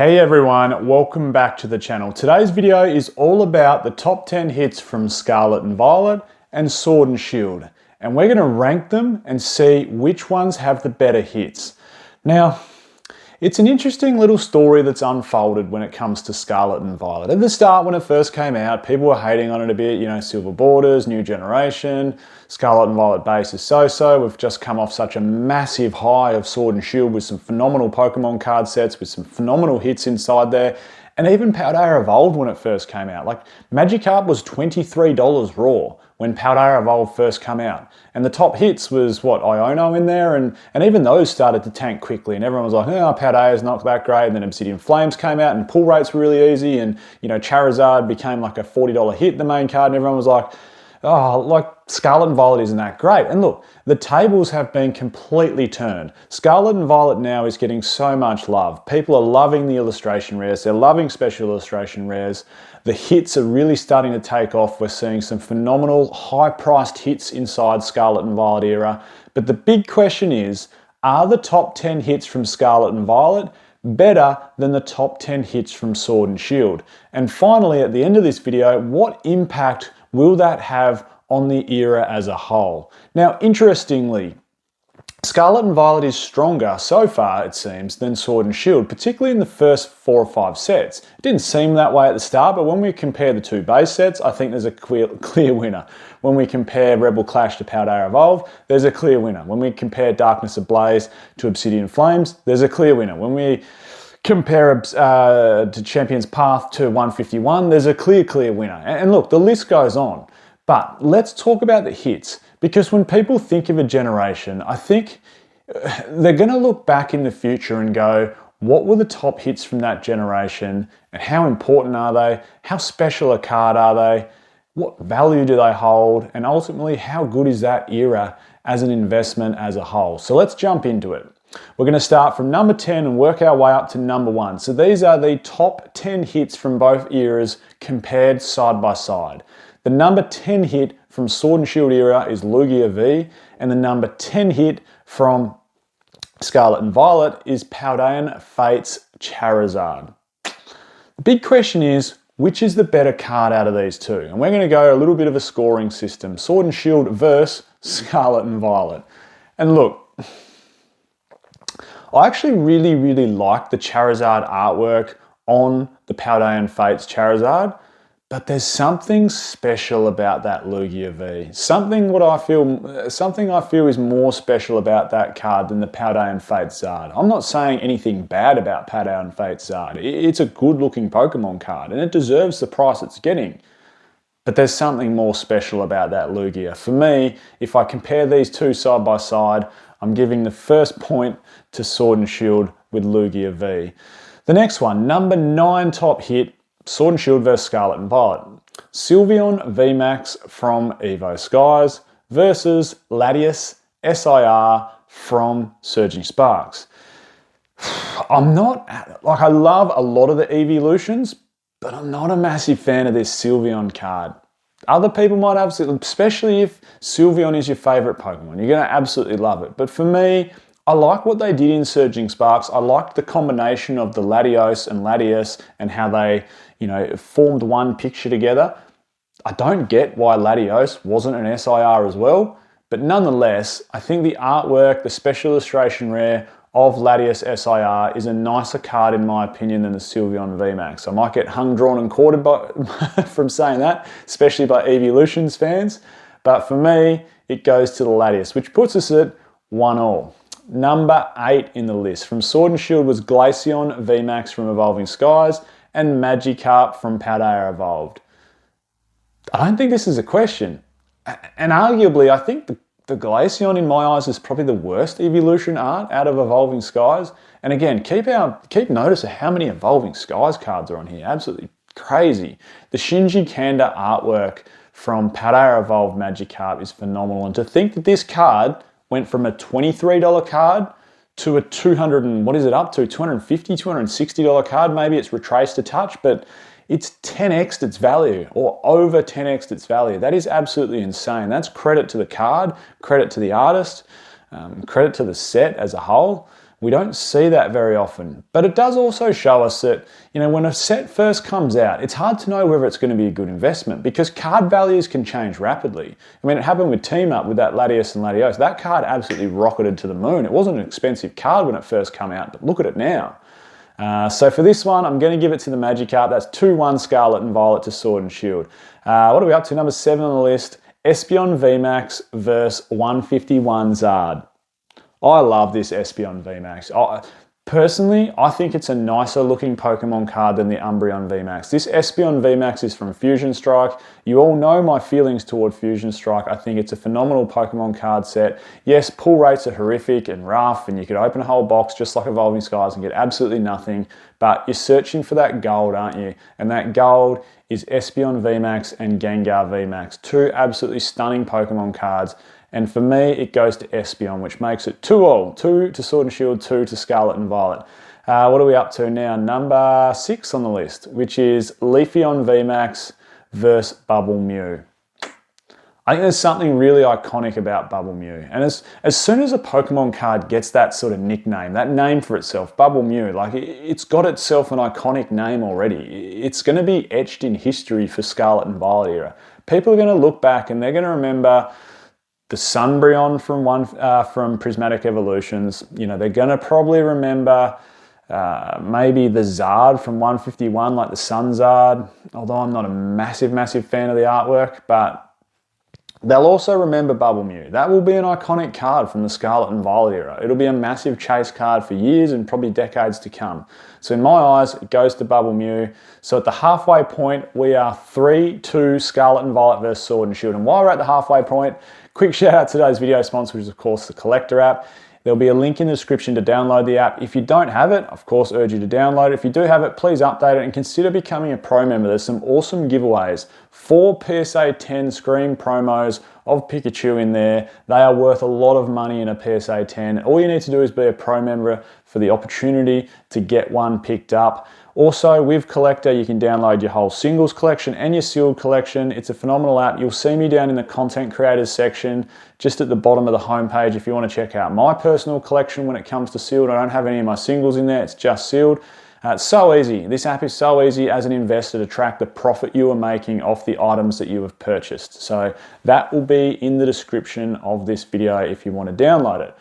Hey everyone, welcome back to the channel. Today's video is all about the top 10 hits from Scarlet and Violet and Sword and Shield. And we're going to rank them and see which ones have the better hits. Now, it's an interesting little story that's unfolded when it comes to Scarlet and Violet. At the start, when it first came out, people were hating on it a bit, silver borders, new generation, Scarlet and Violet base is so-so. We've just come off such a massive high of Sword and Shield with some phenomenal Pokemon card sets, with some phenomenal hits inside there. And even Paldea Evolved when it first came out. Like, Magikarp was $23 raw when Paldea Evolved first came out. And the top hits was, Iono in there, and even those started to tank quickly, and everyone was like, Paldea's not that great, and then Obsidian Flames came out, and pull rates were really easy, and, Charizard became like a $40 hit, the main card, and everyone was like, Scarlet and Violet isn't that great. And look, the tables have been completely turned. Scarlet and Violet now is getting so much love. People are loving the illustration rares. They're loving special illustration rares. The hits are really starting to take off. We're seeing some phenomenal high-priced hits inside Scarlet and Violet era. But the big question is, are the top 10 hits from Scarlet and Violet better than the top 10 hits from Sword and Shield? And finally, at the end of this video, what impact will that have on the era as a whole? Now, interestingly, Scarlet and Violet is stronger so far, it seems, than Sword and Shield, particularly in the first 4 or 5 sets. It didn't seem that way at the start, but when we compare the two base sets, I think there's a clear winner. When we compare Rebel Clash to Paldea Evolved, there's a clear winner. When we compare Darkness Ablaze to Obsidian Flames, there's a clear winner. When we compare to Champion's Path to 151, there's a clear winner. And look, the list goes on. But let's talk about the hits, because when people think of a generation, I think they're going to look back in the future and go, what were the top hits from that generation, and how important are they? How special a card are they? What value do they hold? And ultimately, how good is that era as an investment as a whole? So let's jump into it. We're going to start from number 10 and work our way up to number 1. So these are the top 10 hits from both eras compared side by side. The number 10 hit from Sword and Shield era is Lugia V, and the number 10 hit from Scarlet and Violet is Paldean Fates Charizard. The big question is, which is the better card out of these two? And we're going to go a little bit of a scoring system. Sword and Shield versus Scarlet and Violet. And look, I actually really like the Charizard artwork on the Paldean Fates Charizard, but there's something special about that Lugia V. Something I feel is more special about that card than the Paldean Fates Zard. I'm not saying anything bad about Paldean Fates Zard. It's a good-looking Pokemon card, and it deserves the price it's getting. But there's something more special about that Lugia. For me, if I compare these two side by side, I'm giving the first point to Sword and Shield with Lugia V. The next one, number 9 top hit, Sword and Shield vs Scarlet and Violet. Sylveon VMAX from Evo Skies versus Latias SIR from Surging Sparks. I love a lot of the evolutions, but I'm not a massive fan of this Sylveon card. Other people might absolutely, especially if Sylveon is your favorite Pokemon, you're going to absolutely love it. But for me, I like what they did in Surging Sparks. I liked the combination of the Latios and Latias and how they, formed one picture together. I don't get why Latios wasn't an SIR as well, but nonetheless, I think the artwork, the special illustration rare of Latias SIR is a nicer card in my opinion than the Sylveon VMAX. I might get hung, drawn and quartered from saying that, especially by Evolutions fans, but for me, it goes to the Latias, which puts us at 1-1. Number 8 in the list from Sword and Shield was Glaceon VMAX from Evolving Skies and Magikarp from Paldea Evolved. I don't think this is a question. And arguably, I think the Glaceon in my eyes is probably the worst evolution art out of Evolving Skies. And again, keep notice of how many Evolving Skies cards are on here. Absolutely crazy. The Shinji Kanda artwork from Paldea Evolved Magikarp is phenomenal. And to think that this card went from a $23 card to a $250, $260 card. Maybe it's retraced a touch, but it's 10x'd its value, or over 10x'd its value. That is absolutely insane. That's credit to the card, credit to the artist, credit to the set as a whole. We don't see that very often, but it does also show us that, when a set first comes out, it's hard to know whether it's going to be a good investment because card values can change rapidly. I mean, it happened with Team Up with that Latios and Latios. That card absolutely rocketed to the moon. It wasn't an expensive card when it first came out, but look at it now. So for this one, I'm going to give it to the Magikarp. That's 2-1 Scarlet and Violet to Sword and Shield. What are we up to? Number 7 on the list, Espeon VMAX versus 151 Zard. I love this Espeon VMAX. Personally, I think it's a nicer looking Pokemon card than the Umbreon VMAX. This Espeon VMAX is from Fusion Strike. You all know my feelings toward Fusion Strike. I think it's a phenomenal Pokemon card set. Yes, pull rates are horrific and rough, and you could open a whole box just like Evolving Skies and get absolutely nothing, but you're searching for that gold, aren't you? And that gold is Espeon VMAX and Gengar VMAX, two absolutely stunning Pokemon cards. And for me, it goes to Espeon, which makes it 2-all. 2 to Sword and Shield, 2 to Scarlet and Violet. What are we up to now? Number 6 on the list, which is Leafeon VMAX versus Bubble Mew. I think there's something really iconic about Bubble Mew. And as soon as a Pokemon card gets that sort of nickname, that name for itself, Bubble Mew, like it's got itself an iconic name already. It's going to be etched in history for Scarlet and Violet era. People are going to look back and they're going to remember the Sunbreon from Prismatic Evolutions. They're going to probably remember maybe the Zard from 151, like the Sun Zard, although I'm not a massive fan of the artwork, but they'll also remember Bubble Mew. That will be an iconic card from the Scarlet and Violet era. It'll be a massive chase card for years and probably decades to come. So in my eyes, it goes to Bubble Mew. So at the halfway point, we are 3-2 Scarlet and Violet versus Sword and Shield. And while we're at the halfway point, quick shout out to today's video sponsor, which is of course the Collector app. There'll be a link in the description to download the app. If you don't have it, of course, urge you to download it. If you do have it, please update it and consider becoming a pro member. There's some awesome giveaways. 4 PSA 10 Scream promos of Pikachu in there. They are worth a lot of money in a PSA 10. All you need to do is be a pro member for the opportunity to get one picked up. Also, with Collector, you can download your whole singles collection and your sealed collection. It's a phenomenal app. You'll see me down in the content creators section, just at the bottom of the homepage if you want to check out my personal collection when it comes to sealed. I don't have any of my singles in there, it's just sealed. It's so easy. This app is so easy as an investor to track the profit you are making off the items that you have purchased. So that will be in the description of this video if you want to download it.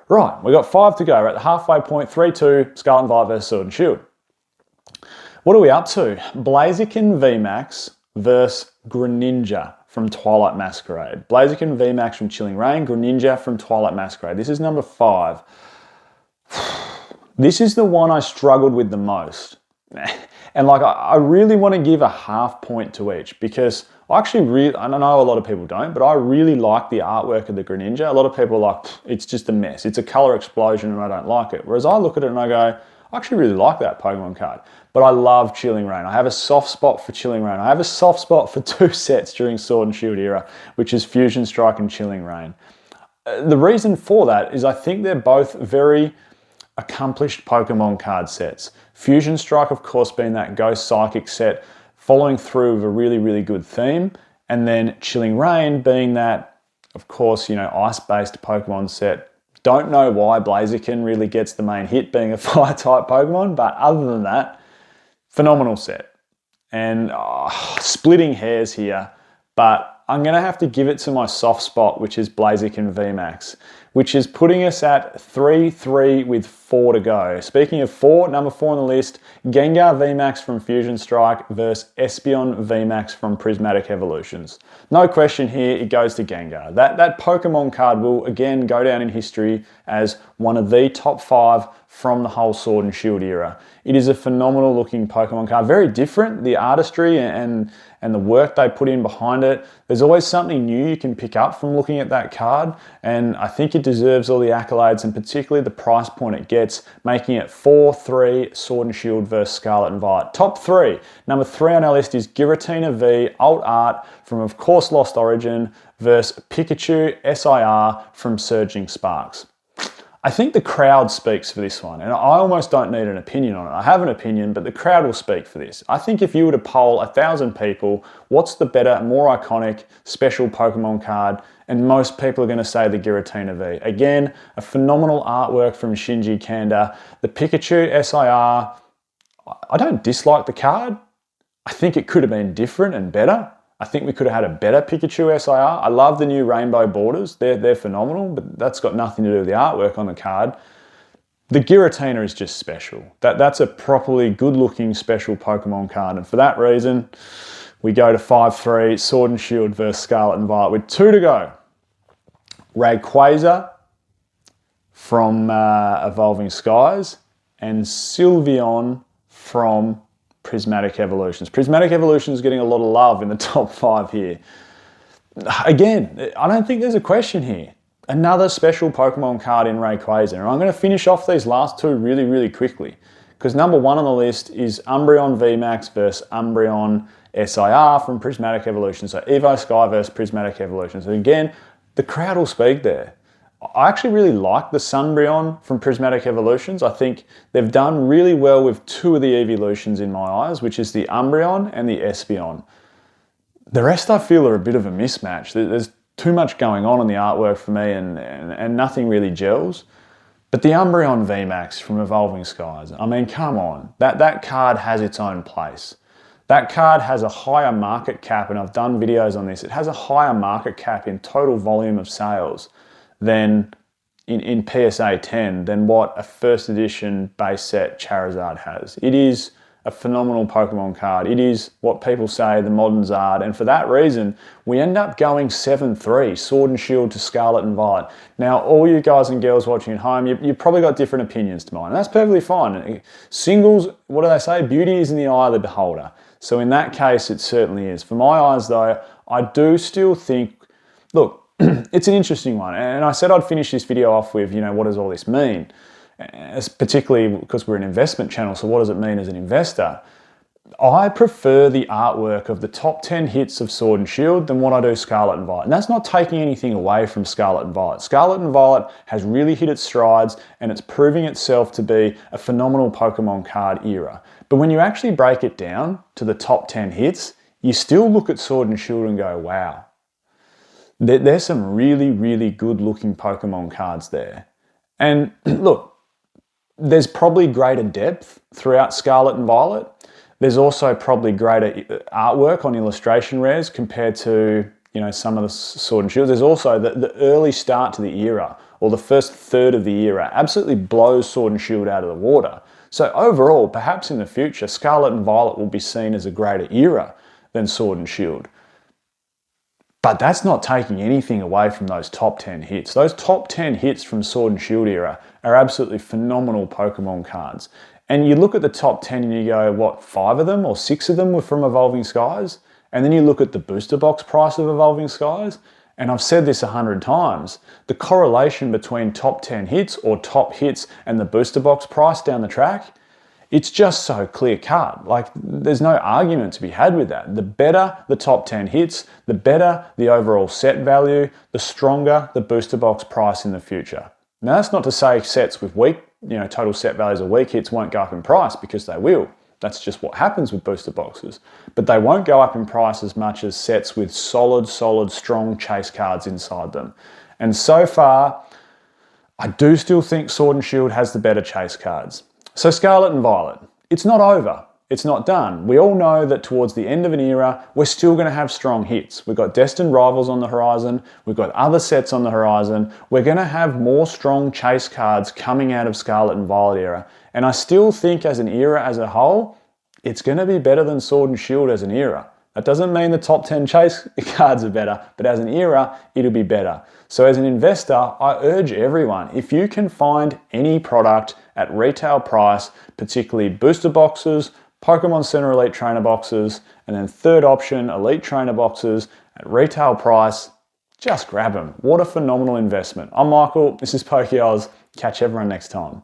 Right, we've got 5 to go. We're at the halfway point, 3-2, Scarlet and Violet versus Sword and Shield. What are we up to? Blaziken VMAX versus Greninja from Twilight Masquerade. Blaziken VMAX from Chilling Reign, Greninja from Twilight Masquerade. This is number 5. This is the one I struggled with the most. And I really want to give a half point to each because I know a lot of people don't, but I really like the artwork of the Greninja. A lot of people are like, it's just a mess. It's a color explosion and I don't like it. Whereas I look at it and I go, I actually really like that Pokemon card. But I love Chilling Reign. I have a soft spot for Chilling Reign. I have a soft spot for 2 sets during Sword and Shield era, which is Fusion Strike and Chilling Reign. The reason for that is I think they're both very accomplished Pokemon card sets. Fusion Strike, of course, being that Ghost Psychic set, following through with a really good theme, and then Chilling Reign being that, of course, ice-based Pokemon set. Don't know why Blaziken really gets the main hit being a fire-type Pokemon, but other than that, phenomenal set. And splitting hairs here, but I'm going to have to give it to my soft spot, which is Blaziken VMAX, which is putting us at 3-3 with 4 to go. Speaking of 4, number 4 on the list, Gengar VMAX from Fusion Strike versus Espeon VMAX from Prismatic Evolutions. No question here, it goes to Gengar. That Pokemon card will again go down in history as one of the top 5 from the whole Sword and Shield era. It is a phenomenal looking Pokemon card, very different, the artistry and the work they put in behind it. There's always something new you can pick up from looking at that card, and I think it deserves all the accolades and particularly the price point it gets, making it 4-3 Sword and Shield versus Scarlet and Violet. Top 3. Number 3 on our list is Giratina V Alt Art from, of course, Lost Origin versus Pikachu SIR from Surging Sparks. I think the crowd speaks for this one, and I almost don't need an opinion on it. I have an opinion, but the crowd will speak for this. I think if you were to poll 1,000 people, what's the better, more iconic, special Pokemon card? And most people are going to say the Giratina V. Again, a phenomenal artwork from Shinji Kanda. The Pikachu SIR, I don't dislike the card. I think it could have been different and better. I think we could have had a better Pikachu SIR. I love the new rainbow borders. They're phenomenal, but that's got nothing to do with the artwork on the card. The Giratina is just special. That's a properly good-looking special Pokemon card, and for that reason, we go to 5-3, Sword and Shield versus Scarlet and Violet with 2 to go. Rayquaza from Evolving Skies and Sylveon from Prismatic Evolutions. Prismatic Evolutions is getting a lot of love in the top 5 here. Again, I don't think there's a question here. Another special Pokemon card in Rayquaza. And I'm going to finish off these last 2 really, really quickly. Because number 1 on the list is Umbreon VMAX versus Umbreon SIR from Prismatic Evolutions. So Evo Sky versus Prismatic Evolutions. And again, the crowd will speak there. I actually really like the Sunbreon from Prismatic Evolutions. I think they've done really well with 2 of the evolutions in my eyes, which is the Umbreon and the Espeon. The rest I feel are a bit of a mismatch. There's too much going on in the artwork for me and nothing really gels. But the Umbreon VMAX from Evolving Skies, I mean, come on. That card has its own place. That card has a higher market cap, and I've done videos on this. It has a higher market cap in total volume of sales than in PSA 10 than what a first edition base set Charizard has. It is a phenomenal Pokemon card. It is what people say the modern Zard, and for that reason, we end up going 7-3, Sword and Shield to Scarlet and Violet. Now, all you guys and girls watching at home, you've probably got different opinions to mine, and that's perfectly fine. Singles, what do they say? Beauty is in the eye of the beholder. So in that case, it certainly is. For my eyes, though, I do still think, look, it's an interesting one, and I said I'd finish this video off with, what does all this mean? Particularly because we're an investment channel, so what does it mean as an investor? I prefer the artwork of the top 10 hits of Sword and Shield than what I do Scarlet and Violet. And that's not taking anything away from Scarlet and Violet. Scarlet and Violet has really hit its strides, and it's proving itself to be a phenomenal Pokemon card era. But when you actually break it down to the top 10 hits, you still look at Sword and Shield and go, wow. There's some really, really good looking Pokemon cards there. And look, there's probably greater depth throughout Scarlet and Violet. There's also probably greater artwork on illustration rares compared to, some of the Sword and Shield. There's also the early start to the era, or the first third of the era, absolutely blows Sword and Shield out of the water. So overall, perhaps in the future, Scarlet and Violet will be seen as a greater era than Sword and Shield. But that's not taking anything away from those top 10 hits. Those top 10 hits from Sword and Shield era are absolutely phenomenal Pokemon cards. And you look at the top 10 and you go, what, 5 of them or 6 of them were from Evolving Skies? And then you look at the booster box price of Evolving Skies, and I've said this 100 times, the correlation between top 10 hits or top hits and the booster box price down the track, it's just so clear cut. Like, there's no argument to be had with that. The better the top 10 hits, the better the overall set value, the stronger the booster box price in the future. Now, that's not to say sets with weak, total set values or weak hits won't go up in price, because they will. That's just what happens with booster boxes. But they won't go up in price as much as sets with solid, strong chase cards inside them. And so far, I do still think Sword and Shield has the better chase cards. So Scarlet and Violet, it's not over, it's not done. We all know that towards the end of an era, we're still going to have strong hits. We've got Destined Rivals on the horizon, we've got other sets on the horizon, we're going to have more strong chase cards coming out of Scarlet and Violet era. And I still think as an era as a whole, it's going to be better than Sword and Shield as an era. That doesn't mean the top 10 chase cards are better, but as an era, it'll be better. So as an investor, I urge everyone, if you can find any product at retail price, particularly booster boxes, Pokemon Center Elite Trainer boxes, and then third option, Elite Trainer boxes at retail price, just grab them. What a phenomenal investment. I'm Michael, this is PokeOz. Catch everyone next time.